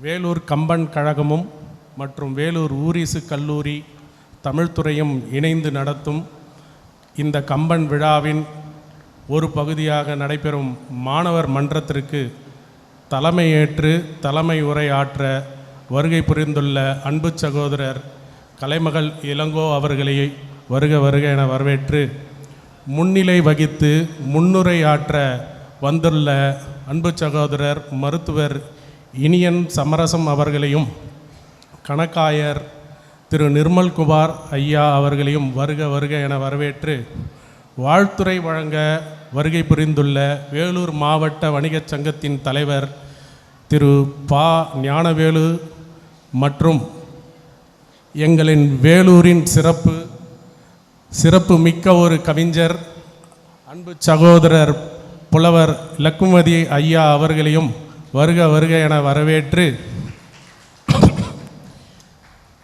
வேலூர் கம்பன் கழகமும் மற்றும் வேலூர் ஊரிசு கல்லூரி தமிழ்துறையும் இணைந்து நடத்தும் இந்த கம்பன் விழாவின் ஒரு பகுதியாக நடைபெறும் மாணவர் மன்றத்திற்கு தலைமையேற்று தலைமை உரையாற்ற வருகை புரிந்துள்ள அன்பு சகோதரர் கலைமகள் இளங்கோ அவர்களை வருக வருக என வரவேற்று முன்னிலை வகித்து முன்னுரையாற்ற வந்துள்ள அன்பு சகோதரர் மருத்துவர் இனியன் சமரசம் அவர்களையும் கணக்காயர் திரு நிர்மல்குமார் ஐயா அவர்களையும் வருக வருக என வரவேற்று வாழ்த்துரை வழங்க வருகை புரிந்துள்ள வேலூர் மாவட்ட வணிகச் சங்கத்தின் தலைவர் திரு பா ஞானவேலு மற்றும் எங்களின் வேலூரின் சிறப்பு மிக்க ஒரு கவிஞர் அன்பு சகோதரர் புலவர் லக்குமதி ஐயா அவர்களையும் வருக வருக என வரவேற்று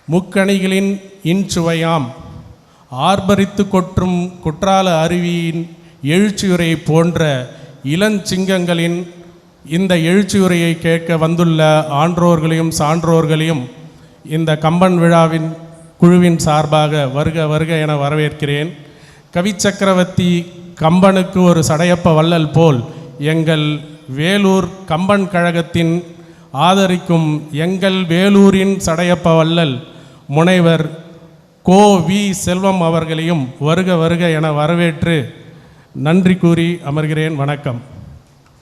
முக்கணிகளின் இன்சுவையாம் ஆர்ப்பரித்து கொற்றும் குற்றால அருவியின் எழுச்சியுரை போன்ற இளஞ்சிங்கங்களின் இந்த எழுச்சியுரையை கேட்க வந்துள்ள ஆன்றோர்களையும் சான்றோர்களையும் இந்த கம்பன் விழாவின் குழுவின் சார்பாக வருக வருக என வரவேற்கிறேன். கவி சக்கரவர்த்தி கம்பனுக்கு ஒரு சடையப்ப வள்ளல் போல் எங்கள் வேலூர் கம்பன் கழகத்தின் ஆதரிக்கும் எங்கள் வேலூரின் சடையப்ப வள்ளல் முனைவர் கோ வி செல்வம் அவர்களையும் வருக வருக என வரவேற்று நன்றி கூறி அமர்கிறேன். வணக்கம்.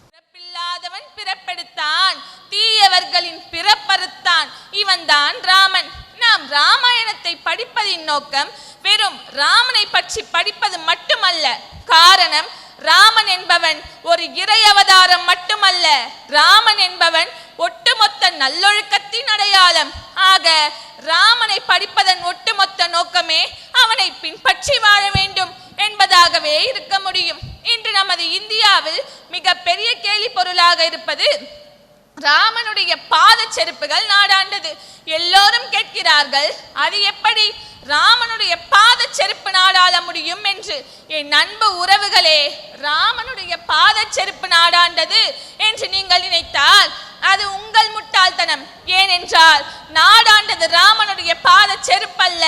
பிறப்பில்லாதவன் பிறப்பெடுத்தான், தீயவர்களின் பிறப்பறுத்தான், இவன்தான் ராமன். நாம் ராமாயணத்தை படிப்பதின் நோக்கம் வெறும் ராமனை பற்றி படிப்பது மட்டுமல்ல. காரணம், ராமன் என்பவன் ஒரு இறை அவதாரம் மட்டுமல்ல, ராமன் என்பவன் ஒட்டுமொத்த நல்லொழுக்கத்தின் அடையாளம். ஆக ராமனை படிப்பதன் ஒட்டுமொத்த நோக்கமே அவனை பின்பற்றி வாழ வேண்டும் என்பதாகவே இருக்க முடியும். இன்று நமது இந்தியாவில் மிக பெரிய கேலி பொருளாக இருப்பது ராமனுடைய பாத செருப்புகள் நாடாண்டது. எல்லோரும் கேட்கிறார்கள், அது எப்படி ராமனுடைய பாத செருப்பு நாடாள முடியும் என்று. என் அன்பு உறவுகளே, ராமனுடைய பாத செருப்பு நாடாண்டது என்று நீங்கள் நினைத்தால் அது உங்கள் முட்டாள்தனம். ஏனென்றால் நாடாண்டது ராமனுடைய பாத செருப்பல்ல,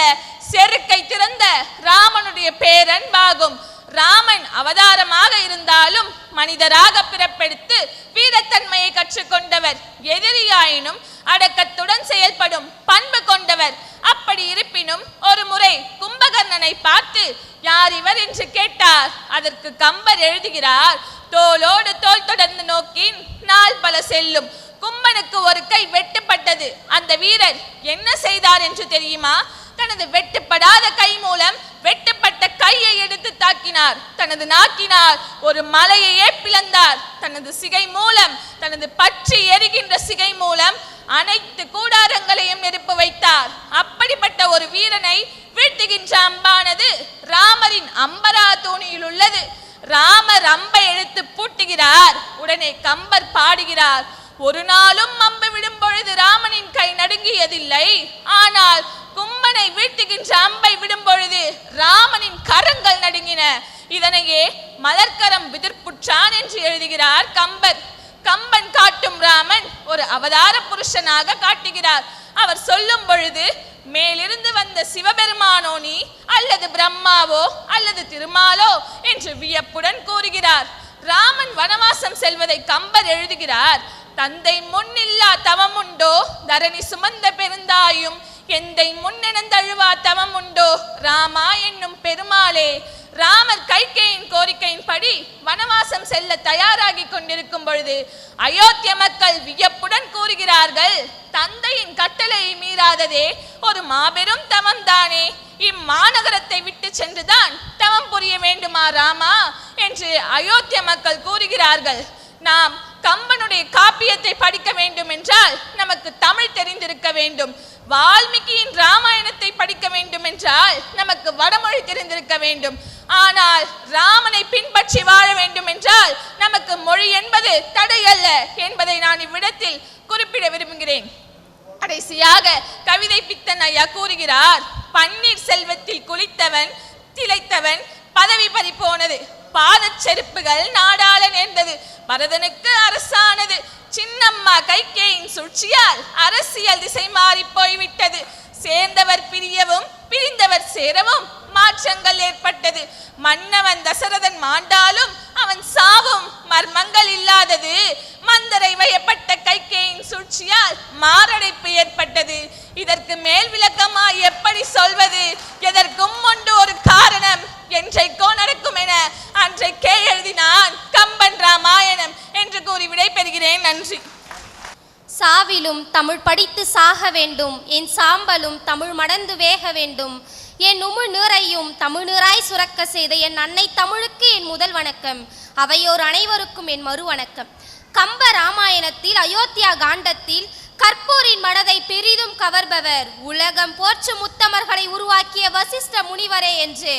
செருக்கை திறந்த ராமனுடைய பேரன்பாகும். ராமன் அவதாரமாக இருந்தாலும் மனிதராக பிறப்பெடுத்து வீரத்தன்மையை கற்றுக்கொண்டவர். எதிரியாயினும் அடக்கத்துடன் செயல்படும் பண்பு கொண்டவர். அப்படி இருப்பினும் ஒரு முறை கும்பகர்ணனை பார்த்து யார் இவர் என்று கேட்டார். அதற்கு கம்பர் எழுதுகிறார், தோளோடு தோள் தொடர்ந்து நோக்கின் நாள் பல செல்லும். கும்பனுக்கு ஒரு கை வெட்டுப்பட்டது. அந்த வீரர் என்ன செய்தார் என்று தெரியுமா? தனது வெட்டுப்படாத கை மூலம் வெட்டுப்பட்ட கையை எடுத்து தாக்கினார். தனது நாக்கினால் ஒரு மலையையே பிளந்தார். தனது சிகை மூலம், தனது பற்றி எரிகின்ற சிகை மூலம் அனைத்து கூடாரங்களையும் நெருப்பு வைத்தார். அப்படிப்பட்ட ஒரு வீரனை வீழ்த்துகின்ற அம்பானது ராமரின் அம்பரா தோணியில் உள்ளது. ராமர் அம்பை எடுத்து பூட்டுகிறார். உடனே கம்பர் பாடுகிறார், ஒரு நாளும் அம்பு விடும் பொழுது ராமனின் கை நடுங்கியதில்லை, ஆனால் கும்பனை வீழ்த்துகின்ற அம்பை விடும் பொழுது ராமனின் கரங்கள் நடுங்கின. இதனையே மலர்கரம் விதிர்ப்புற்றான் என்று எழுதுகிறார் கம்பர். கம்பன் காட்டும் ராமன் ஒரு அவதார புருஷனாக காட்டுகிறார். அவர் சொல்லும் பொழுது, மேலிருந்து வந்த சிவபெருமானோ நீ, அல்லது பிரம்மாவோ அல்லது திருமாலோ என்று வியப்புடன் கூறுகிறார். ராமன் வனவாசம் செல்வதை கம்பர் எழுதுகிறார். தந்தை முன்னில்லா தவமுண்டோ, தரணி சுமந்த பெருந்தாயும் எந்தை முன்னெனந்தழுவா தவமுண்டோ, ராமா என்னும் பெருமாளே. ராமர் கைகேயின் கோரிக்கையின்படி வனவாசம் செல்ல தயாராகி கொண்டிருக்கும் பொழுது அயோத்திய மக்கள் வியப்புடன் கூறுகிறார்கள், தந்தையின் கட்டளையை மீறாததே ஒரு மாபெரும் தவம் தானே. இம்மாநகரத்தை விட்டு சென்றுதான் தவம் புரிய வேண்டுமா ராமா என்று அயோத்திய மக்கள் கூறுகிறார்கள். நாம் கம்பனுடைய காப்பியத்தை படிக்க வேண்டும் என்றால் நமக்கு தமிழ் தெரிந்திருக்க வேண்டும். வால்மீகியின் ராமாயணத்தை படிக்க வேண்டும் என்றால் நமக்கு வடமொழி தெரிந்திருக்க வேண்டும். ஆனால் ராமனை பின்பற்றி வாழ வேண்டும் என்றால் நமக்கு மொழி என்பது தடையல்ல என்பதை நான் இவ்விடத்தில் குறிப்பிட விரும்புகிறேன். கடைசியாக கவிதை பித்தன் ஐயா கூறுகிறார், பன்னீர் செல்வத்தில் குளித்தவன் திளைத்தவன் பதவி பறி போனது, பாத செருப்புகள் நாடாள நேர்ந்தது, பரதனுக்கு அரசானது, சின்னம்மா கைகேயின் சூழ்ச்சியால் அரசியல் திசை மாறி போய்விட்டது. சேர்ந்தவர் பிரியவும் பிரிந்தவர் சேரவும் மாற்றங்கள் ஏற்பட்டது. மன்னவன் தசரதன் மாண்டாலும் அவன் சாவும் மர்மங்கள் இல்லாதது. மந்தரை வயப்பட்ட கைகேயின் சூழ்ச்சியால் மாரடைப்பு ஏற்பட்டது. இதற்கு மேல் விளக்கமாய் எப்படி சொல்வது? எதற்கும் உண்டு ஒரு காரணம். என்றைக்கோ நடக்கும் என அன்றைக்கே எழுதினான் கம்பன் ராமாயணம் என்று கூறி விடைபெறுகிறேன். நன்றி. சாவிலும் தமிழ் படித்து சாக வேண்டும், என் சாம்பலும் தமிழ் மடந்து வேக வேண்டும், என் உமிழ் நீரையும் தமிழ் நீராய் சுரக்க செய்த என் அன்னை தமிழுக்கு என் முதல் வணக்கம், அவையோர் அனைவருக்கும் என் மறு வணக்கம். கம்ப ராமாயணத்தில் அயோத்தியா காண்டத்தில் கற்போரின் மனதை பெரிதும் கவர்பவர், உலகம் போற்றும் உத்தமர்களை உருவாக்கிய வசிஷ்ட முனிவரே என்று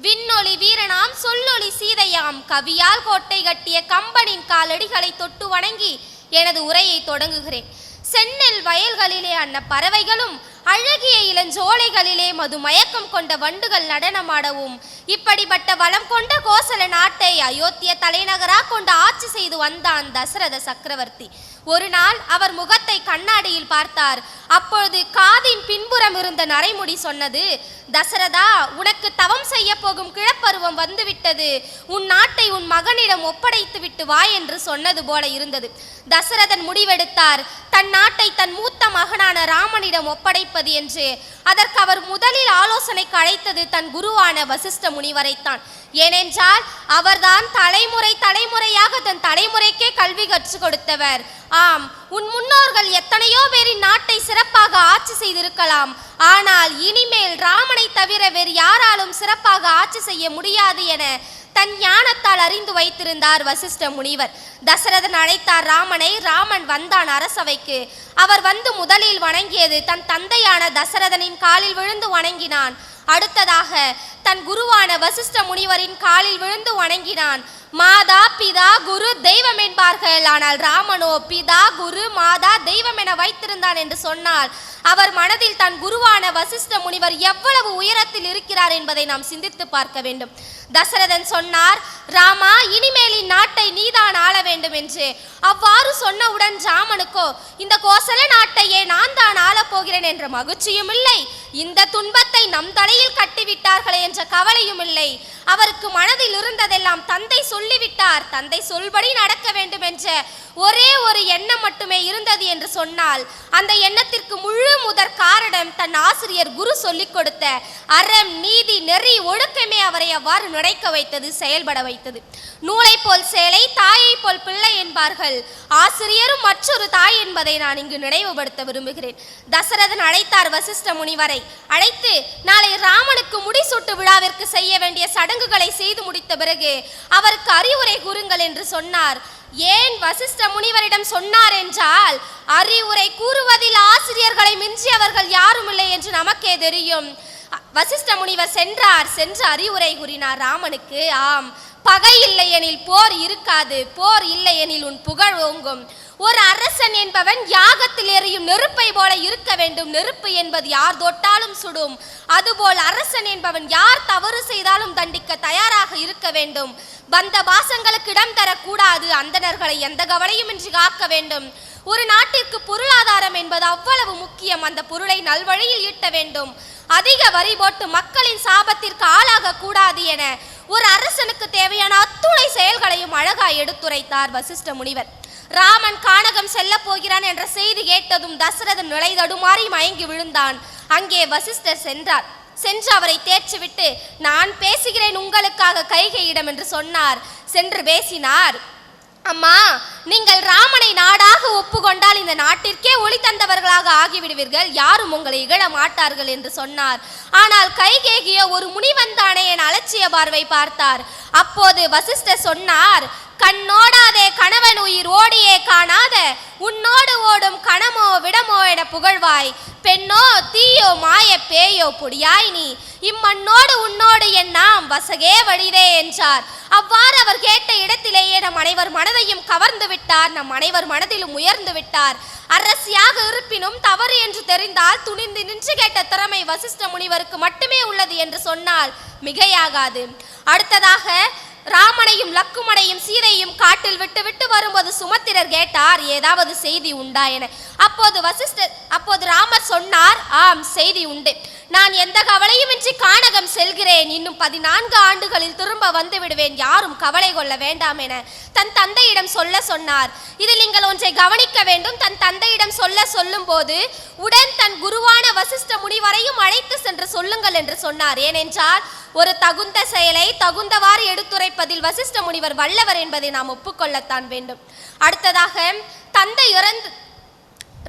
விண்ணொளி வீரனாம் சொல்லொளி சீதையாம் கவியால் கோட்டை கட்டிய கம்பனின் காலடிகளை தொட்டு வணங்கி எனது உரையை தொடங்குகிறேன். செந்நெல் வயல்களிலே அன்ன பறவைகளும் அழகிய இளஞ்சோலைகளிலே மது மயக்கம் கொண்ட வண்டுகள் நடனமாடவும் இப்படிப்பட்ட வளம் கொண்ட கோசல நாட்டை அயோத்திய தலைநகராக கொண்டு ஆட்சி செய்து வந்தான் தசரத சக்கரவர்த்தி. ஒரு நாள் அவர் முகத்தை கண்ணாடியில் பார்த்தார். அப்பொழுது காதின் பின்புறம் இருந்த நரைமுடி சொன்னது, தசரதா, உனக்கு தவம் செய்ய போகும் கிழப்பருவம் வந்துவிட்டது, உன் நாட்டை உன் மகனிடம் ஒப்படைத்து விட்டு வா என்று சொன்னது போல இருந்தது. தசரதன் முடிவெடுத்தார் தன் நாட்டை தன் மூத்த மகனான ராமனிடம் ஒப்படைப்பது என்று. அதற்கு அவர் முதலில் ஆலோசனைக்கு அழைத்தது தன் குருவான வசிஷ்ட முனிவரைத்தான். ஏனென்றால் அவர்தான் தலைமுறையாக தன் தலைமுறைக்கே கல்வி கற்றுக் கொடுத்தவர். ஆம், உன் முன்னோர்கள் எத்தனையோ பேரின் நாட்டை சிறப்பாக ஆட்சி செய்திருக்கலாம், ஆனால் இனிமேல் ராமனை தவிர வேறு யாராலும் சிறப்பாக ஆட்சி செய்ய முடியாது என தன் ஞானத்தால் அறிந்து வைத்திருந்தார் வசிஷ்ட முனிவர். தசரதன் அழைத்தார் ராமனை. ராமன் வந்தான் அரசவைக்கு. அவர் வந்து முதலில் வணங்கியது தன் தந்தையான தசரதனின் காலில் விழுந்து வணங்கினான். அடுத்ததாக தன் குருவான வசிஷ்ட முனிவரின் காலில் விழுந்து வணங்கினான். மாதா பிதா குரு தெய்வம் என்பார்கள், ஆனால் ராமனோ பிதா குரு மாதா தெய்வம் என வைத்திருந்தான் என்று சொன்னால் அவர் மனதில் தன் குருவான வசிஷ்ட முனிவர் எவ்வளவு உயரத்தில் இருக்கிறார் என்பதை நாம் சிந்தித்து பார்க்க வேண்டும். தசரதன் சொன்னார், ராமா, இனிமேல் இந்நாட்டை நீதான் ஆள வேண்டும் என்று. அவ்வாறு சொன்னவுடன் ராமனுக்கோ இந்த கோசல நாட்டையே நான் தான் ஆளப் போகிறேன் என்ற மகிழ்ச்சியும் இல்லை, இந்த துன்பத்தை நம் தலையில் கட்டிவிட்டார்களே என்ற கவலையும் இல்லை. அவருக்கு மனதில் இருந்ததெல்லாம் தந்தை சொல்லிவிட்டார், தந்தை சொல்படி நடக்க வேண்டும் என்ற ஒரே ஒரு எண்ணம் மட்டுமே இருந்தது என்று சொன்னால் அந்த எண்ணத்திற்கு முழு முதற் காரணம் தன் ஆசிரியர் குரு சொல்லிக் கொடுத்த அறம் நீதி நெறி ஒழுக்கமே அவரை அவ்வாறு நினைக்க வைத்தது, செயல்பட வைத்தது. நூலை போல் சேலை, தாயை போல் பிள்ளை என்பார்கள். ஆசிரியரும் மற்றொரு தாய் என்பதை நான் இங்கு நினைவுபடுத்த விரும்புகிறேன். தசரதன் அழைத்தார் வசிஷ்ட முனிவரை. அழைத்து நாளை ராமனுக்கு முடிசூட்டு விழாவிற்கு செய்ய வேண்டிய சடங்குகளை செய்து முடித்த பிறகு அவருக்கு அறிவுரை கூறுங்கள் என்று சொன்னார். ஏன் வசிஷ்ட முனிவரிடம் சொன்னார் என்றால், அறிவுரை கூறுவதில் ஆசிரியர்களை மிஞ்சியவர்கள் யாரும் இல்லை என்று நமக்கே தெரியும். வசிஷ்ட முனிவர் சென்று அறிவுரை கூறினார் ராமனுக்கு. ஆம், பகை இல்லையெனில் போர் இருக்காது, போர் இல்லையெனில் உன் புகழ் ஓங்கும். ஒரு அரசன் என்பவன் யாகத்தில் எரியும் நெருப்பை போல இருக்க வேண்டும். நெருப்பு என்பது யார் தொட்டாலும் சுடும். அதுபோல் அரசன் என்பவன் யார் தவறு செய்தாலும் தண்டிக்க தயாராக இருக்க வேண்டும். பந்த பாசங்களுக்கு இடம் தரக்கூடாது. அந்தணர்களை எந்த கவலையுமின்றி காக்க வேண்டும். ஒரு நாட்டிற்கு பொருளாதாரம் என்பது அவ்வளவு முக்கியம். அந்த பொருளை நல்வழியில் ஈட்ட வேண்டும். அதிக வரி போட்டு மக்களின் சாபத்திற்கு ஆளாக கூடாது என ஒரு அரசனுக்கு தேவையான அத்துணை செயல்களையும் அழகாய் எடுத்துரைத்தார் வசிஷ்ட முனிவர். ராமன் கானகம் செல்ல போகிறான் என்ற செய்தி கேட்டதும் தசரதன் நிலை தடுமாறி மயங்கி விழுந்தான். அங்கே வசிஷ்டர் சென்று அவரை தேர்ச்சிவிட்டு, நான் பேசுகிறேன் உங்களுக்காக கைகையிடம் என்று சொன்னார். சென்று பேசினார். அம்மா, நீங்கள் ராமனை நாடாக ஒப்புக்கொண்டால் இந்த நாட்டிற்கே ஒளி தந்தவர்களாக ஆகிவிடுவீர்கள், யாரும் உங்களை இகழ மாட்டார்கள் என்று சொன்னார். ஆனால் கைகேகிய ஒரு முனிவன் தானே என அலட்சிய பார்வை பார்த்தார். அப்போது வசிஷ்டர் சொன்னார், கண்ணோடாதே கணவன் உயிர் ஓடியே காணாத உன்னோடு ஓடும் கணமோ விடமோ என புகழ்வாய், பெண்ணோ தீயோ மாய பேயோ பொடியாய் நீ, இம்மண்ணோடு உன்னோடு என் நாம் வசகே வழிதே என்றார். அவ்வாறு அவர் கேட்ட இடத்திலேயே நம் அனைவர் மனதையும் கவர்ந்து விட்டார். நம் அனைவர் மனதிலும் உயர்ந்து விட்டார். அரசியாக இருப்பினும் தவறு என்று தெரிந்தால் துணிந்து நின்று கேட்ட திறமை வசிஷ்ட முனிவருக்கு மட்டுமே உள்ளது என்று சொன்னால் மிகையாகாது. அடுத்ததாக ராமனையும் லக்குமனையும் சீதையும் காட்டில் விட்டு வரும்போது சுமத்திரர் கேட்டார், ஏதாவது செய்தி உண்டா என. அப்போது ராமர் சொன்னார், ஆம், செய்தி உண்டு. நான் எந்த கவலையுமின்றி கானகம் செல்கிறேன். இன்னும் 14 ஆண்டுகளில் திரும்ப வந்து விடுவேன். யாரும் கவலை கொள்ள வேண்டாம் என தன் தந்தையிடம் சொன்னார். இதில் நீங்கள் ஒன்றை கவனிக்க வேண்டும். தன் தந்தையிடம் சொல்லும் போது உடன் தன் குருவான வசிஷ்ட முனிவரையும் அழைத்து சென்று சொல்லுங்கள் என்று சொன்னார். ஏனென்றால் ஒரு தகுந்த செயலை தகுந்தவாறு எடுத்துரைப்பதில் வசிஷ்ட முனிவர் வல்லவர் என்பதை நாம் ஒப்புக்கொள்ளத்தான் வேண்டும். அடுத்ததாக தந்தை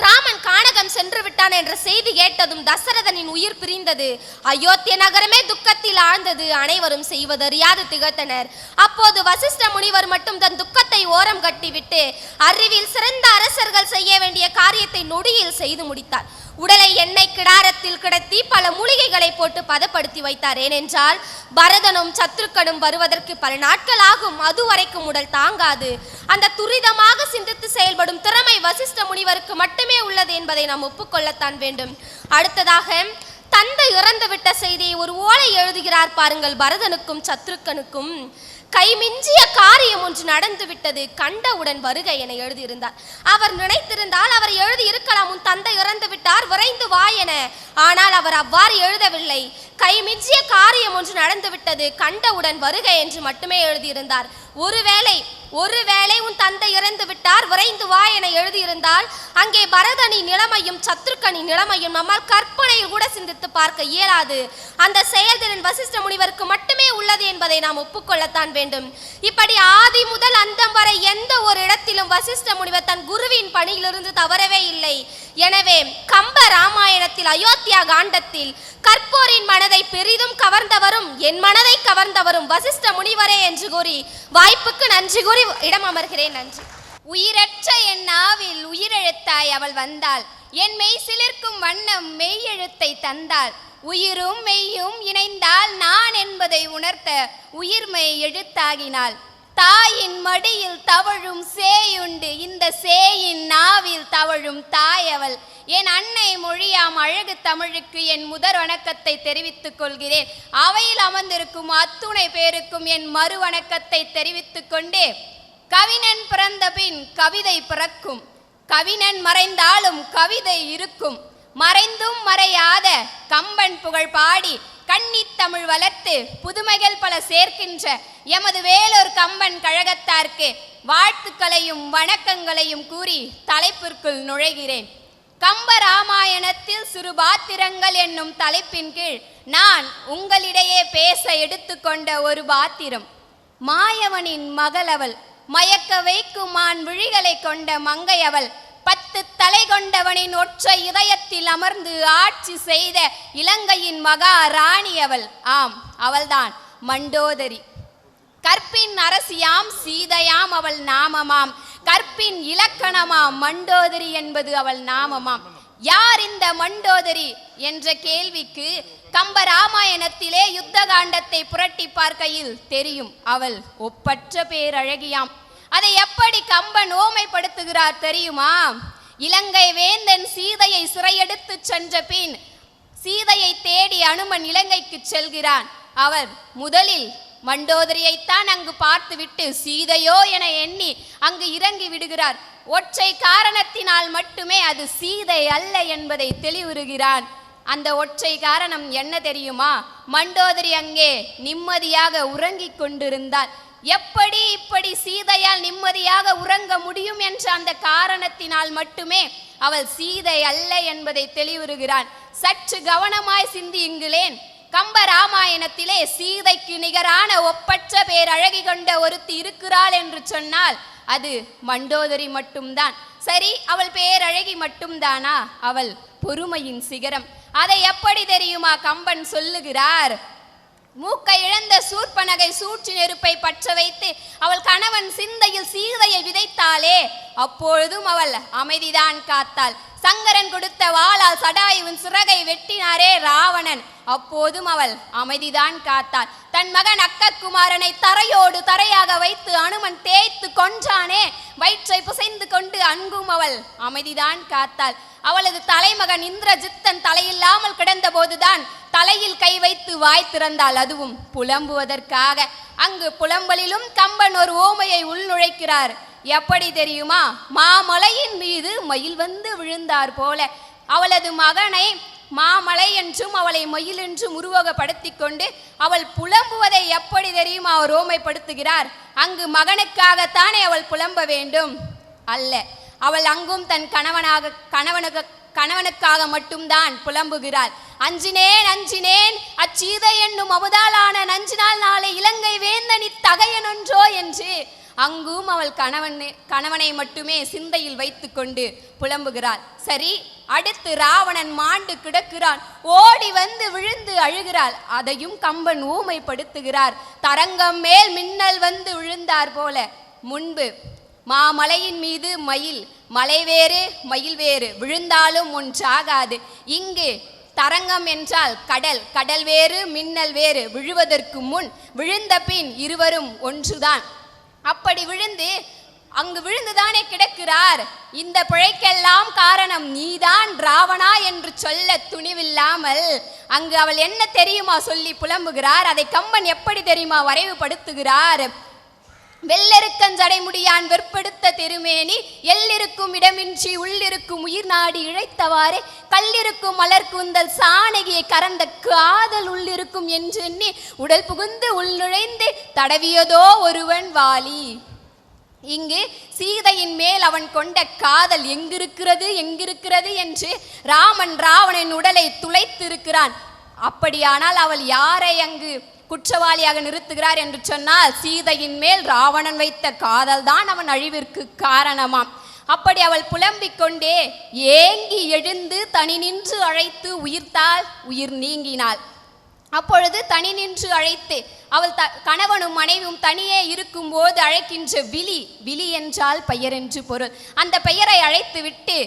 ராமன் கானகம் சென்று விட்டான் என்ற செய்தி கேட்டதும் தசரதனின் உயிர் பிரிந்தது. அயோத்திய நகரமே துக்கத்தில் ஆழ்ந்தது. அனைவரும் செய்வதறியாது திகழ்ந்தனர். அப்போது வசிஷ்ட முனிவர் மட்டும் தன் துக்கத்தை ஓரம் கட்டிவிட்டு அறிவில் சிறந்த அரசர்கள் செய்ய வேண்டிய காரியத்தை நொடியில் செய்து முடித்தார். உடலை எண்ணெய் கிடாரத்தில் கிடத்தி பல மூலிகைகளை போட்டு பதப்படுத்தி வைத்தார். ஏனென்றால் பரதனும் சத்ருக்கனும் வருவதற்கு பல நாட்கள் ஆகும். அதுவரைக்கும் உடல் தாங்காது. அந்த துரிதமாக சிந்தித்து செயல்படும் திறமை வசிஷ்ட முனிவருக்கு மட்டுமே உள்ளது என்பதை நாம் ஒப்புக்கொள்ளத்தான் வேண்டும். அடுத்ததாக தந்தை இறந்துவிட்ட செய்தியை ஒரு ஓலை எழுதுகிறார் பாருங்கள். பரதனுக்கும் சத்ருக்கனுக்கும் கைமிஞ்சிய காரியம் ஒன்று நடந்து விட்டது, கண்டவுடன் வருக என எழுதியிருந்தார். அவர் நினைத்திருந்தால் அவர் எழுதி இருக்கலாம், உன் தந்தை இறந்து விட்டார், விரைந்து வா என. ஆனால் அவர் அவ்வாறு எழுதவில்லை. கைமிஞ்சிய காரியம் ஒன்று நடந்து விட்டது, கண்டவுடன் வருக என்று மட்டுமே எழுதியிருந்தார். ஒருவேளை உன் தந்தை இறந்து விட்டார், விரைந்து வா என எழுதியிருந்தால் அங்கே பரதனின் நிலைமையும் சத்ருக்கனின் நிலைமையும் நம்மால் கற்பனையில் கூட சிந்தித்து பார்க்க இயலாது. அந்த செயல்திறன் வசிஷ்ட முனிவருக்கு மட்டுமே உள்ளது என்பதை நாம் ஒப்புக்கொள்ளத்தான் வேண்டும். இப்படி ஆதி முதல் அந்தம் வரை எந்த ஒரு இடத்திலும் வசிஷ்ட முனிவர் தன் குருவின் பணியிலிருந்து தவறவே இல்லை. எனவே கம்ப ராமாயணத்தில் அயோத்தியா காண்டத்தில் கற்போரின் மனதை பெரிதும் கவர்ந்தவரும் என் மனதை கவர்ந்தவரும் வசிஷ்ட முனிவரே என்று கூறி வாய்ப்புக்கு நன்றி கூறி இடம் அமர்கிறேன். நன்றி. உயிரற்ற என் நாவில் உயிரெழுத்தாய் அவள் வந்தாள். என் மெய் சிலிர்க்கும் வண்ணம் மெய் எழுத்தை தந்தாள். உயிரும் மெய்யும் இணைந்தால் நான் என்பதை உணர்த்த உயிர்மெய் எழுத்தாகினாள். தாயின் மடியில் தவழும் சேயுண்டு, இந்த சேயின் நாவில் தவழும் தாய் அவள். என் அன்னை மொழியாம் அழகு தமிழுக்கு என் முதற் வணக்கத்தை தெரிவித்துக் கொள்கிறேன். அவையில் அமர்ந்திருக்கும் அத்துணை பேருக்கும் என் மறு வணக்கத்தை தெரிவித்துக் கொண்டே, கவிஞன் பிறந்த பின் கவிதை பிறக்கும், கவிஞன் மறைந்தாலும் கவிதை இருக்கும். மறைந்தும் மறையாத கம்பன் புகழ் பாடி கன்னித் தமிழ் வளர்த்து புதுமைகள் பல சேர்க்கின்ற எமது வேலூர் கம்பன் கழகத்தார்க்கு வாழ்த்துக்களையும் வணக்கங்களையும் கூறி தலைப்பிற்குள் நுழைகிறேன். கம்ப ராமாயணத்தில் சிறு பாத்திரங்கள் என்னும் தலைப்பின் கீழ் நான் உங்களிடையே பேச எடுத்துக்கொண்ட ஒரு பாத்திரம் மாயவனின் மகள் அவள். மயக்க வைக்கும் மான் விழிகளை கொண்ட மங்கை அவள். 10 தலை கொண்டவனின் ஒற்றை இதயத்தில் அமர்ந்து ஆட்சி செய்த இலங்கையின் மகா ராணி அவள். ஆம், அவள்தான் மண்டோதரி. கற்பின் அரசியாம் சீதையாம் அவள் நாமமாம். கற்பின் இலக்கணமாம் மண்டோதரி என்பது அவள் நாமமாம். யார் இந்த மண்டோதரி என்ற கேள்விக்கு கம்ப ராமாயணத்திலே யுத்த காண்டத்தை புரட்டி பார்க்கையில் தெரியும். அவள் ஒப்பற்ற பேரழகியாம். அதை எப்படி கம்பன் ஓமைப்படுத்துகிறார் தெரியுமா? இலங்கை வேந்தன் சீதையை சிறையெடுத்து சென்ற பின் சீதையை தேடி அனுமன் இலங்கைக்கு செல்கிறான். அவர் முதலில் மண்டோதரியைத்தான் அங்கு பார்த்துவிட்டு சீதையோ என எண்ணி அங்கு இறங்கி விடுகிறார். ஒற்றை காரணத்தினால் மட்டுமே அது சீதை அல்ல என்பதை தெளிவுறுகிறான். அந்த ஒற்றை காரணம் என்ன தெரியுமா? மண்டோதரி அங்கே நிம்மதியாக உறங்கிக் கொண்டிருந்தாள். எப்படி இப்படி சீதையால் நிம்மதியாக உறங்க முடியும் என்ற அந்த காரணத்தினால் மட்டுமே அவள் சீதை அல்ல என்பதை தெளிவுறுகிறான். சற்று கவனமாய் சிந்தியுங்களேன். கம்ப ராமாயணத்திலே சீதைக்கு நிகரான ஒப்பற்ற பேரழகி கொண்ட ஒருத்தி இருக்கிறாள் என்று சொன்னால் அது மண்டோதரி மட்டும்தான். சரி, அவள் பேரழகி மட்டும்தானா? அவள் பொறுமையின் சிகரம். அதை எப்படி தெரியுமா கம்பன் சொல்லுகிறார்? மூக்கை இழந்த சூர்பனகை சூழ்ச்சி நெருப்பை பற்ற வைத்து அவள் கணவன் சிந்தையில் சீதையை விதைத்தாளே, அப்பொழுதும் அவள் அமைதிதான் காத்தாள். சங்கரன் கொடுத்த வாளால் சடாயுவின் சிறகை வெட்டினாரே ராவணன். அப்போதும் அவள் அமைதிதான் காத்தாள். தன் மகன் அக்கக்குமாரனை தரையோடு தரையாக வைத்து அனுமன் தேய்த்து கொன்றானே, வயிற்றை புசைந்து கொண்டு அங்கும் அவள் அமைதிதான் காத்தாள். அவளது தலைமகன் இந்திரஜித்தன் தலையில்லாமல் கிடந்த போதுதான் தலையில் கை வைத்து வாய் திறந்தாள், அதுவும் புலம்புவதற்காக. அங்கு புலம்பலிலும் கம்பன் ஒரு ஓமையை உள்நுழைக்கிறார். எப்படி தெரியுமா? மாமலையின் மீது மயில் வந்து விழுந்தார் போல. அவளது மகனை மாமலை என்றும் அவளை மயில் என்றும் உருவகப்படுத்தி கொண்டு அவள் புலம்புவதை எப்படி தெரியுமா அவர் ஓமைப்படுத்துகிறார்? அங்கு மகனுக்காகத்தானே அவள் புலம்ப வேண்டும்? அல்ல, அவள் அங்கும் தன் கணவனுக்காக மட்டும்தான் புலம்புகிறாள். அஞ்சினேன் அஞ்சினேன் அச்சீதை என்னும் அமுதாலான நஞ்சினால் நாளை இலங்கை வேந்தனி தகையனொன்றோ என்று அங்கும் அவள் கணவனை மட்டுமே சிந்தையில் வைத்து கொண்டு புலம்புகிறாள். சரி, அடுத்து ராவணன் மாண்டு கிடக்கிறான். ஓடி வந்து விழுந்து அழுகிறாள். அதையும் கம்பன் ஊமைப்படுத்துகிறார். தரங்கம் மேல் மின்னல் வந்து விழுந்தார் போல. முன்பு மாமலையின் மீது மயில், மலை வேறு மயில் வேறு, விழுந்தாலும் ஒன்றாகாது. இங்கு தரங்கம் என்றால் கடல், கடல் வேறு மின்னல் வேறு. விழுவதற்கு முன் விழுந்த பின் இருவரும் ஒன்றுதான். அப்படி அங்கு விழுந்துதானே கிடக்கிறார். இந்த பிழைக்கெல்லாம் காரணம் நீதான் ராவணா என்று சொல்ல துணிவில்லாமல் அங்கு அவள் என்ன தெரியுமா சொல்லி புலம்புகிறார். அதை கம்பன் எப்படி தெரியுமா வரைவுபடுத்துகிறார்? வெள்ளெருக்கஞ்சடைமுடியான் வெற்படுத்த திருமேனி, எல்லிருக்கும் இடமின்றி உள்ளிருக்கும் உயிர் நாடி இழைத்தவாறே, கல்லிருக்கும் மலர்கூந்தல் சாணகியை கறந்த காதல் உள்ளிருக்கும் என்றெண்ணி உடல் புகுந்து உள்நுழைந்து தடவியதோ ஒருவன் வாலி. இங்கு சீதையின் மேல் அவன் கொண்ட காதல் எங்கிருக்கிறது என்று ராமன் ராவணன் உடலை துளைத்திருக்கிறான். அப்படியானால் அவள் யாரை அங்கு குற்றவாளியாக நிறுத்துகிறார் என்று சொன்னால், சீதையின் மேல் ராவணன் வைத்த காதல் தான் அவன் அழிவிற்கு காரணமாம். அப்படி அவள் புலம்பிக் கொண்டே ஏங்கி எழுந்து தனி நின்று அழைத்து உயிர்த்தாள், உயிர் நீங்கினாள். அப்பொழுது தனி நின்று அழைத்து அவள் கணவனும் மனைவியும் தனியே இருக்கும் போது அழைக்கின்ற விழி என்றால் பெயர் என்று பொருள். அந்த பெயரை அழைத்து விட்டு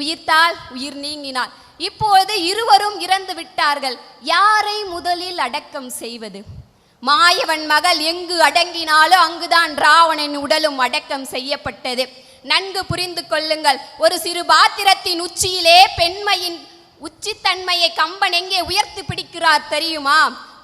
உயிர்த்தாள், உயிர் நீங்கினாள். இப்பொழுது இருவரும் இறந்து விட்டார்கள். யாரை முதலில் அடக்கம் செய்வது? மாயவன் மகள் எங்கு அடங்கினாலோ அங்குதான் ராவணன் உடலும் அடக்கம் செய்யப்பட்டது. நன்கு புரிந்து கொள்ளுங்கள். ஒரு சிறு பாத்திரத்தின் உச்சியிலே பெண்மையின் உச்சித்தன்மையை கம்பன் எங்கே உயர்த்தி பிடிக்கிறார் தெரியுமா?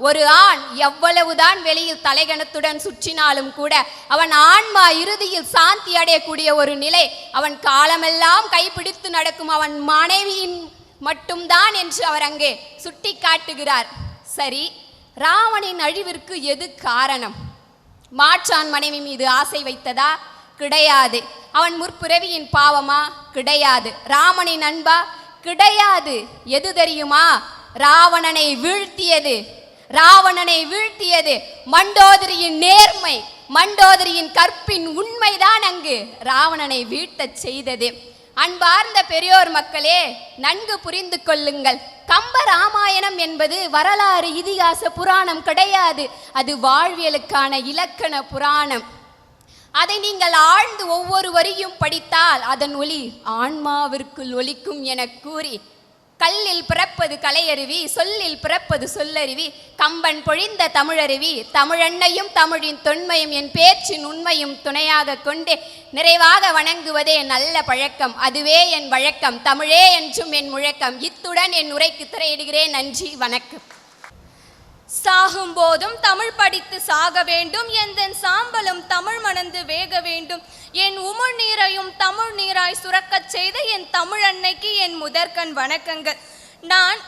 ஒரு ஆண் எவ்வளவுதான் வெளியில் தலைகணத்துடன் சுற்றினாலும் கூட அவன் ஆன்மா இறுதியில் சாந்தி அடையக்கூடிய ஒரு நிலை அவன் காலமெல்லாம் கைப்பிடித்து நடக்கும் அவன் மனைவியின் மட்டும்தான் என்று அவர் அங்கே சுட்டி காட்டுகிறார். சரி, ராவணின் அழிவிற்கு எது காரணம்? மாற்றான் மனைவி மீது ஆசை வைத்ததா? கிடையாது. அவன் முற்பிறவியின் பாவமா? கிடையாது. ராமனின் அன்பா? கிடையாது. எது தெரியுமா? ராவணனை வீழ்த்தியது மண்டோதரியின் நேர்மை, மண்டோதரியின் கற்பின் உண்மைதான் அங்கு ராவணனை வீழ்த்தச் செய்தது. அன்பார்ந்த பெரியோர் மக்களே, நன்கு புரிந்து கொள்ளுங்கள். கம்ப ராமாயணம் என்பது வரலாறு இதிகாச புராணம் கிடையாது. அது வாழ்வியலுக்கான இலக்கண புராணம். அதை நீங்கள் ஆழ்ந்து ஒவ்வொரு வரியும் படித்தால் அதன் ஒளி ஆன்மாவிற்குள் ஒலிக்கும் என கூறி, கல்லில் பிறப்பது கலையருவி, சொல்லில் பிறப்பது சொல்லருவி, கம்பன் பொழிந்த தமிழருவி, தமிழெண்ணையும் தமிழின் தொன்மையும் என் பேச்சின் உண்மையும் துணையாக கொண்டு நிறைவாக வணங்குவதே நல்ல பழக்கம். அதுவே என் வழக்கம். தமிழே என்றும் என் முழக்கம். இத்துடன் என் உரைக்கு திரையிடுகிறேன். நன்றி, வணக்கம். சாகும் போதும் தமிழ் படித்து சாக வேண்டும், எந்தன் சாம்பலும் தமிழ் மணந்து வேக வேண்டும், என் உமிழ் நீரையும் தமிழ் நீராய் சுரக்கச் செய்த என் தமிழ் அன்னைக்கு என் முதற்கண் வணக்கங்கள். நான்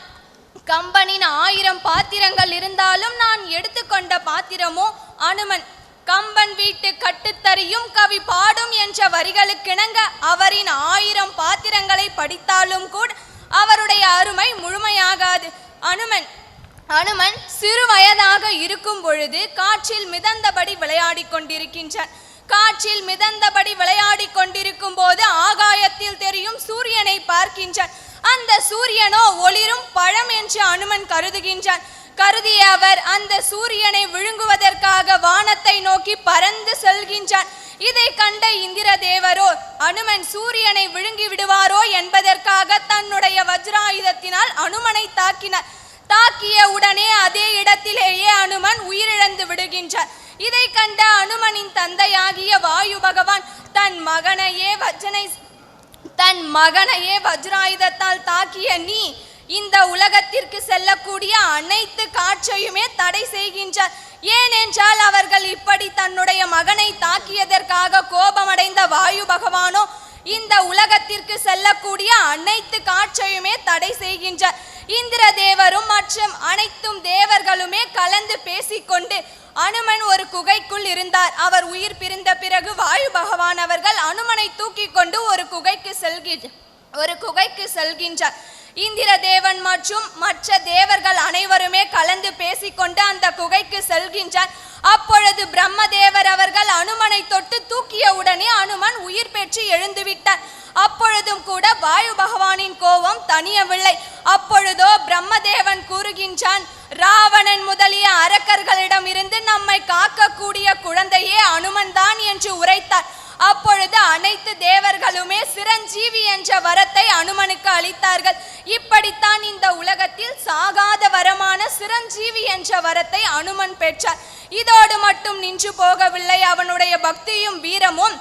கம்பனின் 1000 பாத்திரங்கள் இருந்தாலும் நான் எடுத்துக்கொண்ட பாத்திரமோ அனுமன். கம்பன் வீட்டு கட்டுத்தறியும் கவி பாடும் என்ற வரிகளுக்கிணங்க அவரின் 1000 பாத்திரங்களை படித்தாலும் கூட அவருடைய அருமை முழுமையாகாது. அனுமன் சிறு வயதாக இருக்கும் பொழுது காற்றில் மிதந்தபடி விளையாடி கொண்டிருக்கின்றான். காற்றில் மிதந்தபடி விளையாடி கொண்டிருக்கும் போது ஆகாயத்தில் தெரியும் சூரியனை பார்க்கின்றான். அந்த சூரியனோ ஒளிரும் பழம் என்று அனுமன் கருதுகின்றான். கருதிய அவர் அந்த சூரியனை விழுங்குவதற்காக வானத்தை நோக்கி பறந்து செல்கின்றான். இதை கண்ட இந்திர தேவரோ அனுமன் சூரியனை விழுங்கி விடுவாரோ என்பதற்காக அனுமனை தாக்கினார். தாக்கிய உடனே அதே இடத்திலேயே அனுமன் உயிரிழந்து விடுகின்றார். இதை கண்ட அனுமனின் தந்தையாகிய வாயு பகவான் தன் மகனையே வஜ்ராயுதத்தால் தாக்கிய நீ இந்த உலகத்திற்கு செல்லக்கூடிய அனைத்து காட்சியுமே தடை செய்கின்றார். ஏனென்றால் அவர்கள் இப்படி தன்னுடைய மகனை தாக்கியதற்காக கோபமடைந்த வாயு பகவானோ இந்த உலகத்திற்கு செல்லக்கூடிய அனைத்து காட்சியுமே தடை செய்கின்றார். இந்திர தேவரும் மற்றும் அனைத்தும் தேவர்களுமே கலந்து பேசிக்கொண்டு அனுமன் ஒரு குகைக்குள் இருந்தார். அவர் உயிர் பிரிந்த பிறகு வாயு பகவான் அவர்கள் அனுமனை தூக்கி கொண்டு ஒரு குகைக்கு செல்கின்றார். இந்திர தேவன் மற்றும் மற்ற தேவர்கள் அனைவருமே கலந்து பேசிக்கொண்டு அந்த குகைக்கு செல்கின்றார். அப்பொழுது பிரம்மதேவர் அவர்கள் அனுமனை தொட்டு தூக்கிய உடனே அனுமன் உயிர் பெற்று எழுந்துவிட்டார். அப்பொழுதும் கூட வாயு பகவானின் கோபம் தணியவில்லை. அப்பொழுதோ பிரம்மதேவன் கூறுகின்றான், ராவணன் முதலிய அரக்கர்களிடம் இருந்து நம்மை காக்கக்கூடிய குழந்தையே அனுமன் தான் என்று உரைத்தார். அப்பொழுது அனைத்து தேவர்களுமே சிரஞ்சீவி என்ற வரத்தை அனுமனுக்கு அளித்தார்கள். இப்படித்தான் இந்த உலகத்தில் சாகாத வரமான சிரஞ்சீவி என்ற வரத்தை அனுமன் பெற்றார். இதோடு மட்டும் நின்று போகவில்லை அவனுடைய பக்தியும் வீரமும்.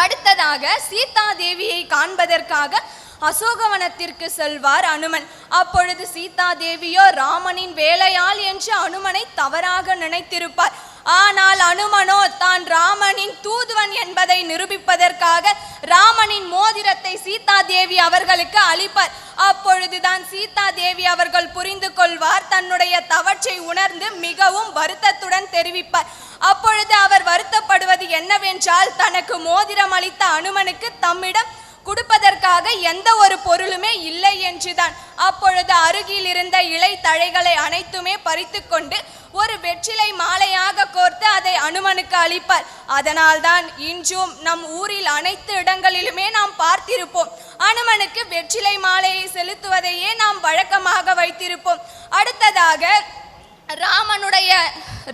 அடுத்ததாக சீதா தேவியை காண்பதற்காக அசோகவனத்திற்கு செல்வார் அனுமன். அப்பொழுது சீதா தேவியோ ராமனின் வேலையாள் என்று அனுமனை தவறாக நினைத்திருப்பார். ஆனால் அனுமனோ தான் ராமனின் தூதுவன் என்பதை நிரூபிப்பதற்காக ராமனின் மோதிரத்தை சீதா தேவி அவர்களுக்கு அளிப்பார். அப்பொழுதுதான் சீதா தேவி அவர்கள் புரிந்து கொள்வார். தன்னுடைய தவற்றை உணர்ந்து மிகவும் வருத்தத்துடன் தெரிவிப்பார். அப்பொழுது அவர் வருத்தப்படுவது என்னவென்றால், தனக்கு மோதிரம் அளித்த அனுமனுக்கு தம்மிடம் கொடுப்பதற்காக எந்த ஒரு பொருளுமே இல்லை என்றுதான். அப்பொழுது அருகில் இருந்த இலை தழைகளை அனைத்துமே பறித்து கொண்டு ஒரு வெற்றிலை மாலையாக கோர்த்து அதை அனுமனுக்கு அளிப்பார். அதனால்தான் இன்றும் நம் ஊரில் அனைத்து இடங்களிலுமே நாம் பார்த்திருப்போம். அனுமனுக்கு வெற்றிலை மாலையை செலுத்துவதையே நாம் வழக்கமாக வைத்திருப்போம். அடுத்ததாக